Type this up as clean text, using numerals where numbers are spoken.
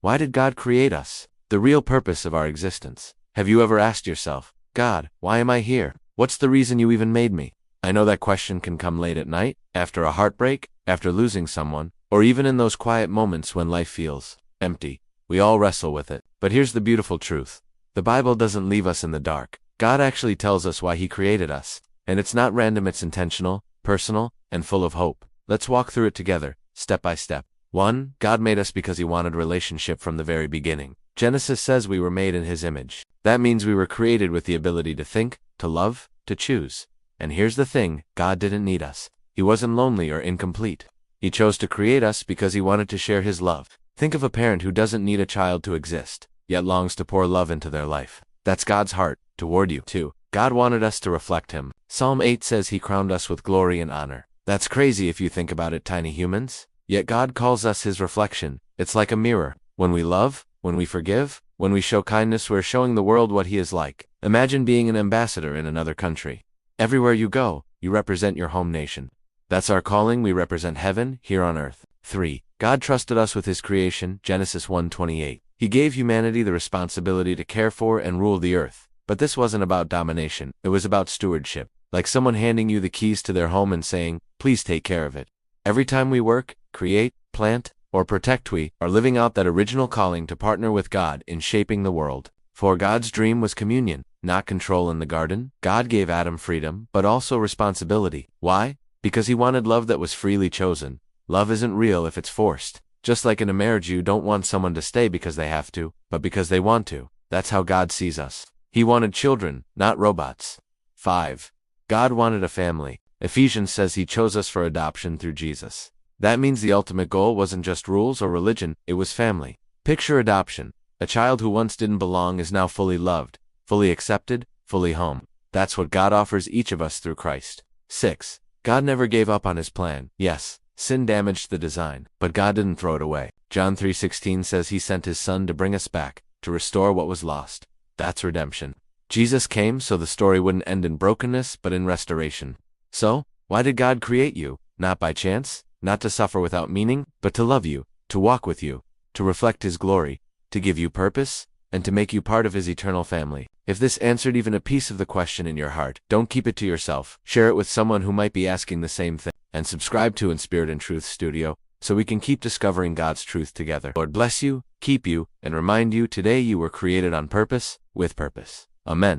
Why did God create us? The real purpose of our existence. Have you ever asked yourself, God, why am I here? What's the reason you even made me? I know that question can come late at night, after a heartbreak, after losing someone, or even in those quiet moments when life feels empty. We all wrestle with it. But here's the beautiful truth. The Bible doesn't leave us in the dark. God actually tells us why He created us. And it's not random, it's intentional, personal, and full of hope. Let's walk through it together, step by step. 1. God made us because He wanted relationship from the very beginning. Genesis says we were made in His image. That means we were created with the ability to think, to love, to choose. And here's the thing, God didn't need us. He wasn't lonely or incomplete. He chose to create us because He wanted to share His love. Think of a parent who doesn't need a child to exist, yet longs to pour love into their life. That's God's heart toward you. 2. God wanted us to reflect Him. Psalm 8 says He crowned us with glory and honor. That's crazy if you think about it, tiny humans. Yet God calls us His reflection. It's like a mirror. When we love, when we forgive, when we show kindness, we're showing the world what He is like. Imagine being an ambassador in another country. Everywhere you go, you represent your home nation. That's our calling. We represent heaven here on earth. 3. God trusted us with His creation, Genesis 1:28. He gave humanity the responsibility to care for and rule the earth. But this wasn't about domination, it was about stewardship. Like someone handing you the keys to their home and saying, please take care of it. Every time we work, create, plant, or protect, we are living out that original calling to partner with God in shaping the world. For God's dream was communion, not control in the garden. God gave Adam freedom, but also responsibility. Why? Because He wanted love that was freely chosen. Love isn't real if it's forced. Just like in a marriage, you don't want someone to stay because they have to, but because they want to. That's how God sees us. He wanted children, not robots. 5. God wanted a family. Ephesians says He chose us for adoption through Jesus. That means the ultimate goal wasn't just rules or religion, it was family. Picture adoption. A child who once didn't belong is now fully loved, fully accepted, fully home. That's what God offers each of us through Christ. 6. God never gave up on His plan. Yes, sin damaged the design, but God didn't throw it away. John 3:16 says He sent His Son to bring us back, to restore what was lost. That's redemption. Jesus came so the story wouldn't end in brokenness, but in restoration. So, why did God create you? Not by chance, not to suffer without meaning, but to love you, to walk with you, to reflect His glory, to give you purpose, and to make you part of His eternal family. If this answered even a piece of the question in your heart, don't keep it to yourself. Share it with someone who might be asking the same thing. And subscribe to In Spirit and Truth Studio, so we can keep discovering God's truth together. Lord bless you, keep you, and remind you today you were created on purpose, with purpose. Amen.